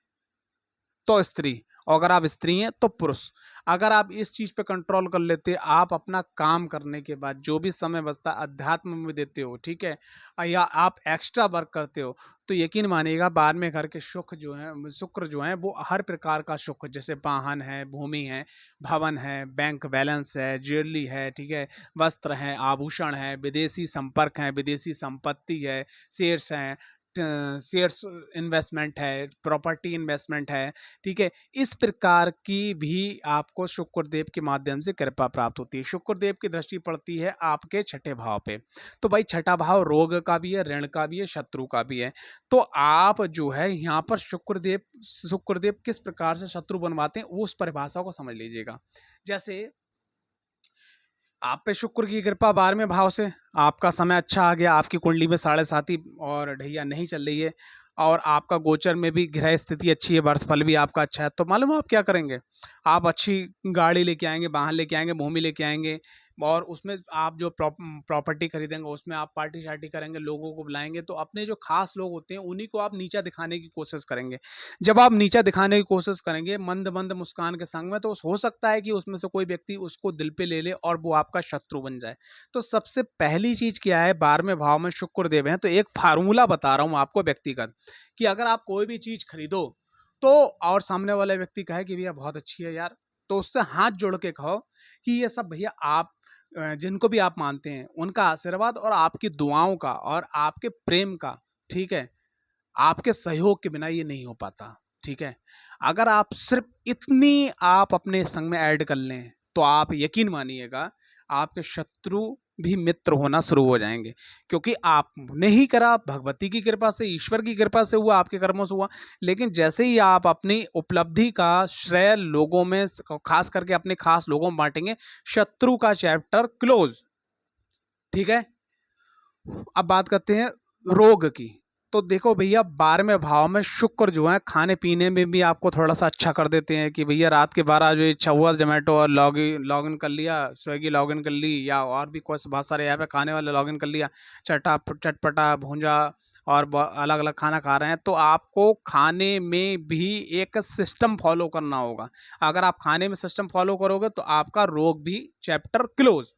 तो स्त्री, और अगर आप स्त्री हैं तो पुरुष। अगर आप इस चीज पे कंट्रोल कर लेते, आप अपना काम करने के बाद जो भी समय बचता अध्यात्म में देते हो, ठीक है, या आप एक्स्ट्रा वर्क करते हो, तो यकीन मानिएगा बाद में घर के सुख जो है, शुक्र जो है वो हर प्रकार का सुख, जैसे वाहन है, भूमि है, भवन है, बैंक बैलेंस है, ज्वेलरी है, ठीक है, वस्त्र है, आभूषण है, विदेशी संपर्क है, विदेशी संपत्ति है, शेयर्स हैं, शेयर्स इन्वेस्टमेंट है, प्रॉपर्टी इन्वेस्टमेंट है, ठीक है, इस प्रकार की भी आपको शुक्रदेव के माध्यम से कृपा प्राप्त होती है। शुक्रदेव की दृष्टि पड़ती है आपके छठे भाव पे। तो भाई छठा भाव रोग का भी है, ऋण का भी है, शत्रु का भी है। तो आप जो है यहाँ पर शुक्रदेव किस प्रकार से शत्रु बनवाते हैं उस परिभाषा को समझ लीजिएगा। जैसे आप पे शुक्र की कृपा 12वें भाव से आपका समय अच्छा आ गया, आपकी कुंडली में 7.5 और ढैया नहीं चल रही है, और आपका गोचर में भी ग्रह स्थिति अच्छी है, वर्षफल भी आपका अच्छा है, तो मालूम है आप क्या करेंगे? आप अच्छी गाड़ी लेके आएंगे, वाहन लेके आएंगे, भूमि लेके आएंगे, और उसमें आप जो प्रॉपर्टी खरीदेंगे उसमें आप पार्टी शार्टी करेंगे, लोगों को बुलाएंगे। तो अपने जो खास लोग होते हैं उन्हीं को आप नीचा दिखाने की कोशिश करेंगे। जब आप नीचा दिखाने की कोशिश करेंगे मंद मंद मुस्कान के संग में, तो हो सकता है कि उसमें से कोई व्यक्ति उसको दिल पे ले ले और वो आपका शत्रु बन जाए। तो सबसे पहली चीज क्या है, 12वें भाव में शुक्र देव है, तो एक फार्मूला बता रहा हूं आपको व्यक्तिगत, कि अगर आप कोई भी चीज खरीदो तो, और सामने वाले व्यक्ति कहे कि भैया बहुत अच्छी है यार, तो उससे हाथ जोड़ के कहो कि ये सब भैया आप जिनको भी आप मानते हैं उनका आशीर्वाद और आपकी दुआओं का और आपके प्रेम का ठीक है, आपके सहयोग के बिना ये नहीं हो पाता। ठीक है, अगर आप सिर्फ इतनी आप अपने संग में ऐड कर लें तो आप यकीन मानिएगा आपके शत्रु भी मित्र होना शुरू हो जाएंगे, क्योंकि आपने ही करा, भगवती की कृपा से, ईश्वर की कृपा से हुआ, आपके कर्मों से हुआ। लेकिन जैसे ही आप अपनी उपलब्धि का श्रेय लोगों में, खास करके अपने खास लोगों में बांटेंगे, शत्रु का चैप्टर क्लोज। ठीक है, अब बात करते हैं रोग की। तो देखो भैया, 12वें भाव में शुक्र जो है खाने पीने में भी आपको थोड़ा सा अच्छा कर देते हैं कि भैया रात के 12 जो इच्छा हुआ जोमेटो और लॉगिन कर लिया, स्विगी लॉगिन कर ली, या और भी कुछ बहुत सारे ऐप है खाने वाले, लॉगिन कर लिया, चटपटा भूंजा और अलग अलग खाना खा रहे हैं। तो आपको खाने में भी एक सिस्टम फॉलो करना होगा। अगर आप खाने में सिस्टम फॉलो करोगे तो आपका रोग भी चैप्टर क्लोज।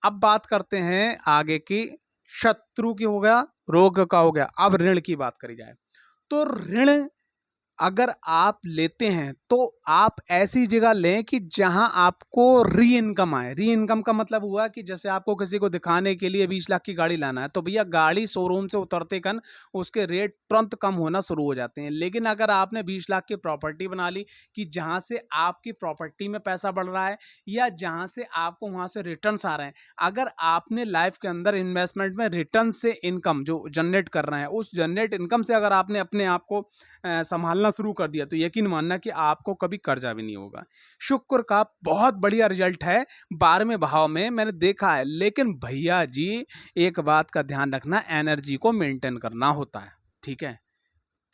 अब बात करते हैं आगे की, शत्रु की हो गया, रोग का हो गया, अब ऋण की बात करी जाए। तो ऋण अगर आप लेते हैं तो आप ऐसी जगह लें कि जहां आपको री इनकम आए। री इनकम का मतलब हुआ कि जैसे आपको किसी को दिखाने के लिए 20 लाख की गाड़ी लाना है, तो भैया गाड़ी शोरूम से उतरते कन उसके रेट तुरंत कम होना शुरू हो जाते हैं। लेकिन अगर आपने 20 लाख की प्रॉपर्टी बना ली कि जहां से आपकी प्रॉपर्टी में पैसा बढ़ रहा है या जहां से आपको वहां से रिटर्न्स आ रहे हैं, अगर आपने लाइफ के अंदर इन्वेस्टमेंट में रिटर्न से इनकम जो जनरेट कर रहे हैं, उस जनरेट इनकम से अगर आपने अपने आप को संभालना शुरू कर दिया, तो यकीन मानना कि आपको कभी कर्जा भी नहीं होगा। शुक्र का बहुत बढ़िया रिजल्ट है 12वें भाव में, मैंने देखा है। लेकिन भैया जी एक बात का ध्यान रखना, एनर्जी को मेंटेन करना होता है। ठीक है,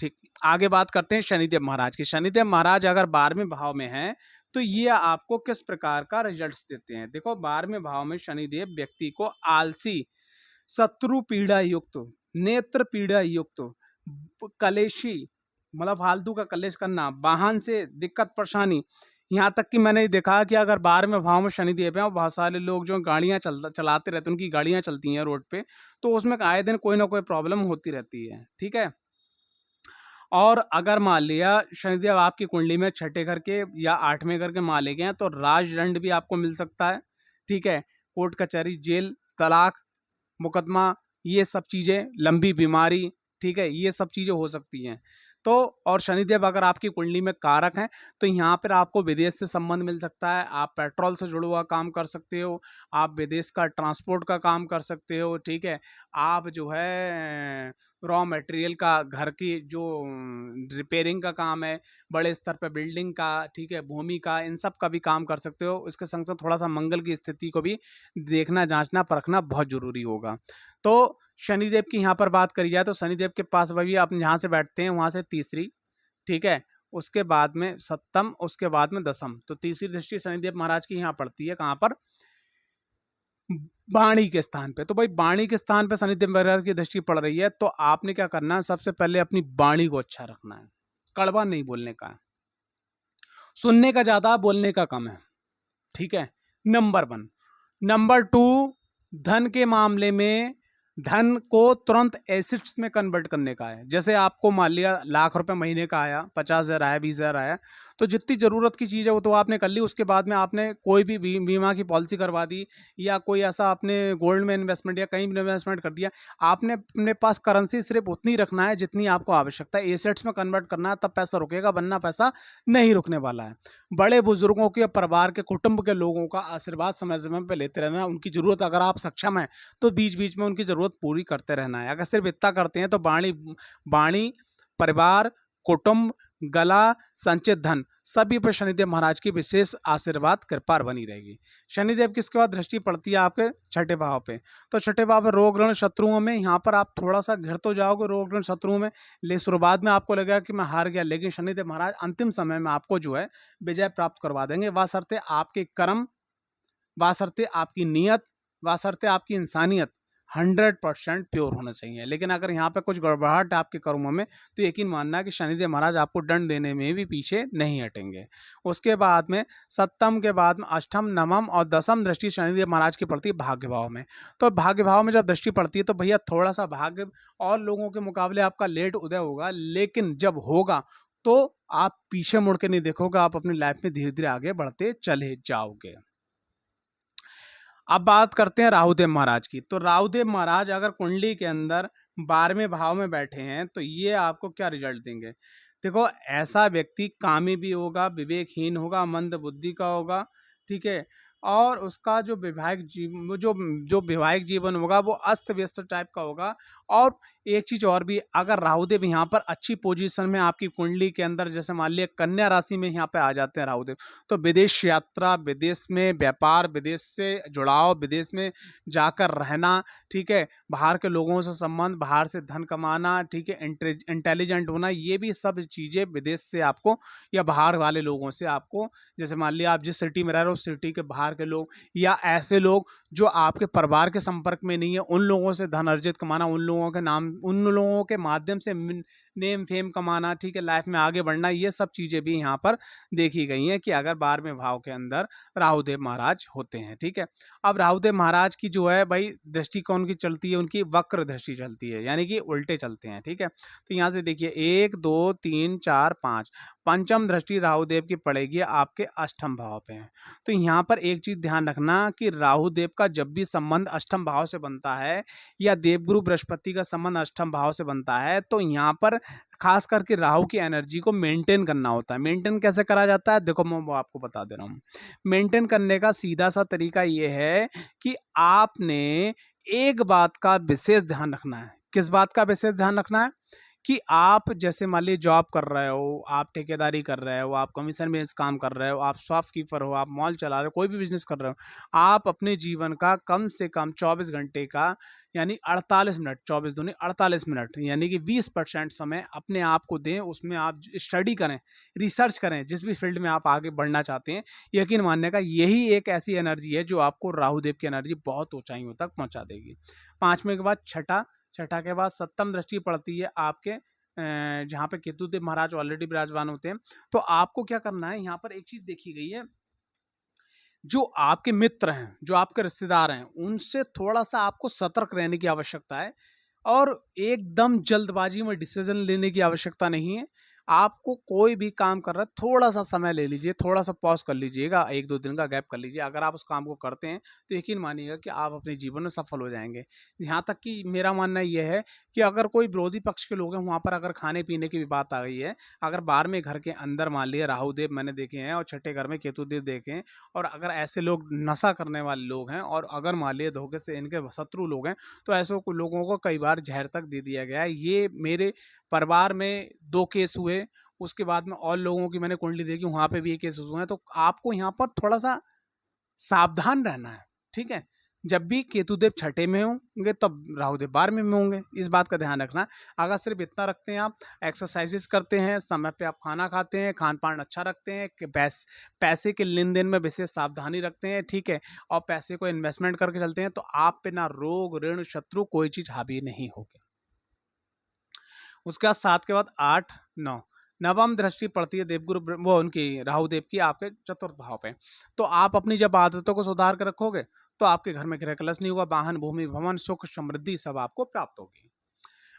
ठीक। आगे बात करते हैं शनिदेव महाराज की। शनिदेव महाराज अगर 12वें भाव में हैं तो ये आपको किस प्रकार का रिजल्ट्स देते हैं। देखो, 12वें भाव में शनिदेव व्यक्ति को आलसी, शत्रु पीड़ा युक्त, नेत्र पीड़ा युक्त, कलेशी, मतलब फालतू का कलेश करना, वाहन से दिक्कत परेशानी, यहाँ तक कि मैंने देखा कि अगर 12वें भाव में शनिदेव है और बहुत सारे लोग जो गाड़ियां चलाते रहते हैं, उनकी गाड़ियां चलती हैं रोड पे, तो उसमें आए दिन कोई ना कोई प्रॉब्लम होती रहती है। ठीक है, और अगर मान लिया शनिदेव आपकी कुंडली में छठे घर के या 8वें घर के मालिक हैं तो राजदंड भी आपको मिल सकता है। ठीक है, कोर्ट कचहरी, जेल, तलाक, मुकदमा, ये सब चीज़ें, लंबी बीमारी, ठीक है, ये सब चीज़ें हो सकती हैं। तो और शनिदेव अगर आपकी कुंडली में कारक हैं तो यहाँ पर आपको विदेश से संबंध मिल सकता है, आप पेट्रोल से जुड़ा हुआ काम कर सकते हो, आप विदेश का ट्रांसपोर्ट का काम कर सकते हो। ठीक है, आप जो है रॉ मटेरियल का, घर की जो रिपेयरिंग का काम है, बड़े स्तर पर बिल्डिंग का, ठीक है, भूमि का, इन सब का भी काम कर सकते हो। इसके संग संग थोड़ा सा मंगल की स्थिति को भी देखना, जांचना, परखना बहुत जरूरी होगा। तो शनिदेव की यहाँ पर बात करी जाए तो शनिदेव के पास वही आप जहाँ से बैठते हैं वहां से तीसरी, ठीक है, उसके बाद में सप्तम, उसके बाद में दसम, तो तीसरी दृष्टि शनिदेव महाराज की यहाँ पड़ती है कहाँ पर, वाणी के स्थान पे। तो भाई वाणी के स्थान पे शनिदेव महाराज की दृष्टि पड़ रही है तो आपने क्या करना है, सबसे पहले अपनी वाणी को अच्छा रखना है, कड़वा नहीं बोलने का है, सुनने का ज्यादा, बोलने का कम है। ठीक है, नंबर 1। नंबर 2, धन के मामले में धन को तुरंत एसिड्स में कन्वर्ट करने का है। जैसे आपको मान लिया ₹1,00,000 महीने का आया, 50,000 आया, 20,000 आया, तो जितनी ज़रूरत की चीज़ है वो तो आपने कर ली। उसके बाद में आपने कोई भी बीमा की पॉलिसी करवा दी या कोई ऐसा आपने गोल्ड में इन्वेस्टमेंट या कहीं भी इन्वेस्टमेंट कर दिया। आपने अपने पास करेंसी सिर्फ उतनी रखना है जितनी आपको आवश्यकता है, एसेट्स में कन्वर्ट करना है, तब पैसा रुकेगा, वरना पैसा नहीं रुकने वाला है। बड़े बुजुर्गों के, परिवार के, कुटुंब के लोगों का आशीर्वाद समय समय पर लेते रहना। उनकी ज़रूरत अगर आप सक्षम है तो बीच बीच में उनकी ज़रूरत पूरी करते रहना है। अगर सिर्फ इतना करते हैं तो वाणी, परिवार, कुटुंब, गला, संचित धन, सभी पर शनिदेव महाराज की विशेष आशीर्वाद कृपा बनी रहेगी। शनिदेव की इसके बाद दृष्टि पड़ती है आपके छठे भाव पे। तो छठे भाव पे रोग ऋण शत्रुओं में, यहाँ पर आप थोड़ा सा घिर तो जाओगे रोग ऋण शत्रुओं में, ले शुरुआत में आपको लगेगा कि मैं हार गया, लेकिन शनिदेव महाराज अंतिम समय में आपको जो है विजय प्राप्त करवा देंगे। वासरते आपके कर्म, वासरते आपकी नीयत, वासरते आपकी इंसानियत 100% प्योर होना चाहिए। लेकिन अगर यहाँ पे कुछ गड़बड़ाहट है आपके कर्मों में तो यकीन मानना है कि शनिदेव महाराज आपको दंड देने में भी पीछे नहीं हटेंगे। उसके बाद में सप्तम के बाद में अष्टम, नवम और दसम दृष्टि शनिदेव महाराज की पड़ती है भाग्य भाव में। तो भाग्य भाव में जब दृष्टि पड़ती है तो भैया थोड़ा सा भाग्य और लोगों के मुकाबले आपका लेट उदय होगा, लेकिन जब होगा तो आप पीछे मुड़ के नहीं देखोगे, आप अपनी लाइफ में धीरे धीरे आगे बढ़ते चले जाओगे। अब बात करते हैं राहुदेव महाराज की। तो राहुदेव महाराज अगर कुंडली के अंदर 12वें भाव में बैठे हैं तो ये आपको क्या रिजल्ट देंगे? देखो, ऐसा व्यक्ति कामी भी होगा, विवेकहीन होगा, मंद बुद्धि का होगा, ठीक है? और उसका जो जो वैवाहिक जीवन होगा वो अस्त-व्यस्त टाइप का होगा। और एक चीज़ और भी, अगर राहुदेव यहाँ पर अच्छी पोजीशन में आपकी कुंडली के अंदर, जैसे मान लिया कन्या राशि में यहाँ पे आ जाते हैं राहुदेव, तो विदेश यात्रा, विदेश में व्यापार, विदेश से जुड़ाव, विदेश में जाकर रहना, ठीक है? बाहर के लोगों से संबंध, बाहर से धन कमाना, ठीक है? इंटेलिजेंट होना, ये भी सब चीज़ें विदेश से आपको या बाहर वाले लोगों से आपको, जैसे मान लिया आप जिस सिटी में रह रहे हो, उस सिटी के बाहर के लोग या ऐसे लोग जो आपके परिवार के संपर्क में नहीं है, उन लोगों से धन अर्जित कमाना, उन लोगों के माध्यम से नेम फेम कमाना, ठीक है? लाइफ में आगे बढ़ना, ये सब चीज़ें भी यहाँ पर देखी गई हैं कि अगर 12वें भाव के अंदर राहुदेव महाराज होते हैं, ठीक है? अब राहुदेव महाराज की जो है भाई दृष्टि कौन की चलती है, उनकी वक्र दृष्टि चलती है, यानी कि उल्टे चलते हैं, ठीक है? तो यहाँ से देखिए 1 2 3 4 5 पंचम दृष्टि राहुदेव की पड़ेगी आपके अष्टम भाव पे है। तो यहाँ पर एक चीज ध्यान रखना कि राहुदेव का जब भी संबंध अष्टम भाव से बनता है या देवगुरु बृहस्पति का संबंध अष्टम भाव से बनता है, तो यहाँ पर खास करके राहु की एनर्जी को मेंटेन करना होता है। मेंटेन कैसे करा जाता है, देखो मैं वो आपको बता दे रहा हूँ। मेंटेन करने का सीधा सा तरीका ये है कि आपने एक बात का विशेष ध्यान रखना है। किस बात का विशेष ध्यान रखना है? कि आप जैसे मान लीजिए जॉब कर रहे हो, आप ठेकेदारी कर रहे हो, आप कमीशन बेस्ड काम कर रहे हो, आप शॉपकीपर हो, आप मॉल चला रहे हो, कोई भी बिजनेस कर रहे हो, आप अपने जीवन का कम से कम 24 घंटे का, यानी 48 मिनट, 24 दूनी 48 मिनट, यानी कि 20% समय अपने आप को दें। उसमें आप स्टडी करें, रिसर्च करें, जिस भी फील्ड में आप आगे बढ़ना चाहते हैं। यकीन मानने का यही एक ऐसी एनर्जी है जो आपको राहुदेव की एनर्जी बहुत ऊंचाइयों तक पहुंचा देगी। 5वें के बाद छठा, छठा के बाद सप्तम दृष्टि पड़ती है आपके जहाँ पे केतुदेव महाराज ऑलरेडी विराजमान होते हैं। तो आपको क्या करना है, यहाँ पर एक चीज देखी गई है, जो आपके मित्र हैं, जो आपके रिश्तेदार हैं, उनसे थोड़ा सा आपको सतर्क रहने की आवश्यकता है। और एकदम जल्दबाजी में डिसीजन लेने की आवश्यकता नहीं है। आपको कोई भी काम कर रहा है, थोड़ा सा समय ले लीजिए, थोड़ा सा पॉज कर लीजिएगा, 1-2 दिन का गैप कर लीजिए। अगर आप उस काम को करते हैं तो यकीन मानिएगा कि आप अपने जीवन में सफल हो जाएंगे। यहाँ तक कि मेरा मानना यह है कि अगर कोई विरोधी पक्ष के लोग हैं, वहाँ पर अगर खाने पीने की भी बात आ गई है, अगर 12वें घर के अंदर मान लिया राहुदेव मैंने देखे हैं और छठे घर में केतुदेव देखे हैं, और अगर ऐसे लोग नशा करने वाले लोग हैं और अगर मान लिया धोखे से इनके शत्रु लोग हैं, तो ऐसे लोगों को कई बार जहर तक दे दिया गया है। ये मेरे परिवार में 2 केस हुए, उसके बाद में और लोगों की मैंने कुंडली देखी, वहाँ पे भी ये केस हुए हैं। तो आपको यहाँ पर थोड़ा-सा सावधान रहना है, ठीक है? जब भी केतुदेव छठे में होंगे तब राहुदेव 12वें में होंगे, इस बात का ध्यान रखना। अगर सिर्फ इतना रखते हैं, आप एक्सरसाइजेस करते हैं, समय पे आप खाना खाते हैं, खान-पान अच्छा रखते हैं, कि पैसे के लेन-देन में विशेष सावधानी रखते हैं, ठीक है? और पैसे को इन्वेस्टमेंट करके चलते हैं, तो आप पे ना रोग, ऋण, शत्रु कोई चीज़ हावी नहीं होगी। उसके बाद 7 के बाद 8, 9, नवम दृष्टि पड़ती है देवगुरु वो उनकी राहुदेव की आपके चतुर्थ भाव पे। तो आप अपनी जब आदतों को सुधार कर रखोगे, तो आपके घर में गृह कलश नहीं होगा, वाहन, भूमि, भवन, सुख, समृद्धि सब आपको प्राप्त होगी।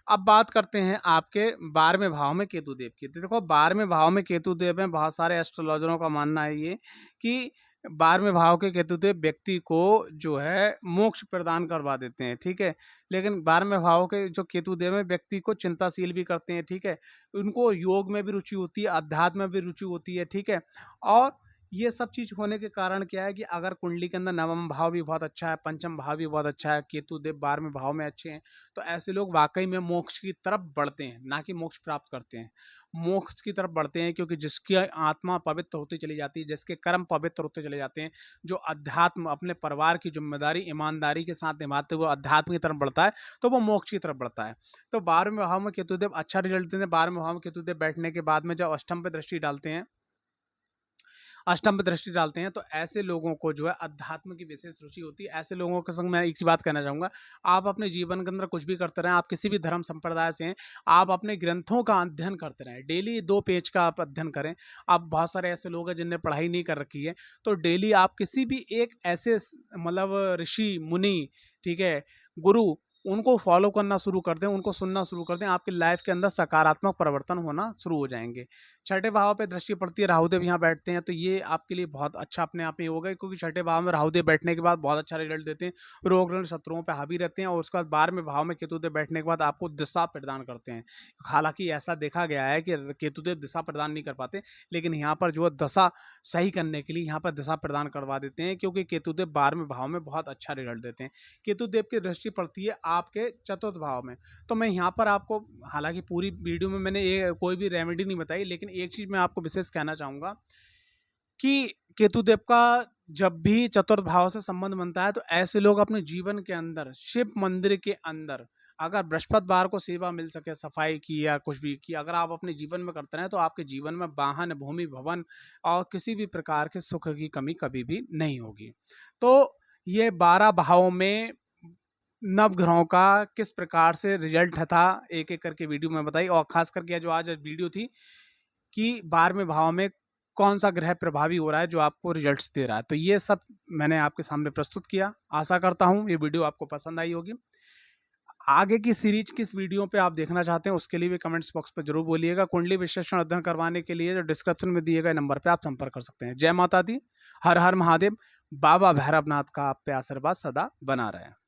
अब बात करते हैं आपके 12वें भाव में केतुदेव की। तो देखो 12वें भाव में केतुदेव में बहुत सारे एस्ट्रोलॉजरों का मानना है ये कि 12वें भाव के केतुदेव व्यक्ति को जो है मोक्ष प्रदान करवा देते हैं, ठीक है? लेकिन 12वें भाव के जो केतुदेव हैं व्यक्ति को चिंताशील भी करते हैं, ठीक है? उनको योग में भी रुचि होती है, अध्यात्म में भी रुचि होती है, ठीक है? और ये सब चीज़ होने के कारण क्या है कि अगर कुंडली के अंदर नवम भाव भी बहुत अच्छा है, पंचम भाव भी बहुत अच्छा है, केतुदेव 12वें भाव में अच्छे हैं, तो ऐसे लोग वाकई में मोक्ष की तरफ बढ़ते हैं, ना कि मोक्ष प्राप्त करते हैं। मोक्ष की तरफ बढ़ते हैं क्योंकि जिसकी आत्मा पवित्र होती चली जाती है, जिसके कर्म पवित्र होते चले जाते हैं, जो अध्यात्म अपने परिवार की जिम्मेदारी ईमानदारी के साथ निभाते हुए अध्यात्म की तरफ बढ़ता है, तो वो मोक्ष की तरफ बढ़ता है। तो 12वें भाव में केतुदेव अच्छा रिजल्ट देते हैं। 12वें भाव में केतुदेव बैठने के बाद में जब अष्टम पे दृष्टि डालते हैं, अष्टम पे दृष्टि डालते हैं, तो ऐसे लोगों को जो है अध्यात्म की विशेष रुचि होती है। ऐसे लोगों के संग मैं एक ही बात कहना चाहूँगा, आप अपने जीवन के अंदर कुछ भी करते रहें, आप किसी भी धर्म संप्रदाय से हैं, आप अपने ग्रंथों का अध्ययन करते रहें। डेली 2 पेज का आप अध्ययन करें। आप बहुत सारे ऐसे लोग हैं जिनने पढ़ाई नहीं कर रखी है, तो डेली आप किसी भी एक ऐसे मतलब ऋषि, मुनि, ठीक है, गुरु, उनको फॉलो करना शुरू कर दें, उनको सुनना शुरू कर दें, आपकी लाइफ के अंदर सकारात्मक परिवर्तन होना शुरू हो जाएंगे। छठे भाव पे दृष्टि पड़ती है, राहुदेव यहाँ बैठते हैं, तो ये आपके लिए बहुत अच्छा अपने आप में होगा, क्योंकि छठे भाव में राहुदेव बैठने के बाद बहुत अच्छा रिजल्ट देते हैं, रोग ऋण शत्रुओं पे हावी रहते हैं, और उसके बाद 12वें भाव में केतुदेव बैठने के बाद आपको दिशा प्रदान करते हैं। हालांकि ऐसा देखा गया है कि केतुदेव दिशा प्रदान नहीं कर पाते, लेकिन यहाँ पर जो दशा सही करने के लिए यहाँ पर दिशा प्रदान करवा देते हैं, क्योंकि केतुदेव 12वें भाव में बहुत अच्छा रिजल्ट देते हैं। केतुदेव की दृष्टि पड़ती है आपके चतुर्थ भाव में। तो मैं यहाँ पर आपको, हालांकि पूरी वीडियो में मैंने ये कोई भी रेमेडी नहीं बताई, लेकिन एक चीज़ मैं आपको विशेष कहना चाहूँगा कि केतुदेव का जब भी चतुर्थ भाव से संबंध बनता है, तो ऐसे लोग अपने जीवन के अंदर शिव मंदिर के अंदर अगर बृहस्पतिवार को सेवा मिल सके, सफाई की या कुछ भी की, अगर आप अपने जीवन में करते हैं, तो आपके जीवन में वाहन, भूमि, भवन और किसी भी प्रकार के सुख की कमी कभी भी नहीं होगी। तो ये 12 भावों में नवग्रहों का किस प्रकार से रिजल्ट था, एक एक करके वीडियो में बताई, और खास करके जो आज वीडियो थी कि 12वें भाव में कौन सा ग्रह प्रभावी हो रहा है जो आपको रिजल्ट्स दे रहा है। तो ये सब मैंने आपके सामने प्रस्तुत किया। आशा करता हूँ ये वीडियो आपको पसंद आई होगी। आगे की सीरीज किस वीडियो पे आप देखना चाहते हैं, उसके लिए भी कमेंट्स बॉक्स पे जरूर बोलिएगा। कुंडली विश्लेषण अध्ययन करवाने के लिए जो डिस्क्रिप्शन में दिए गए नंबर पे आप संपर्क कर सकते हैं। जय माता दी, हर हर महादेव। बाबा भैरवनाथ का आप पे आशीर्वाद सदा बना रहे।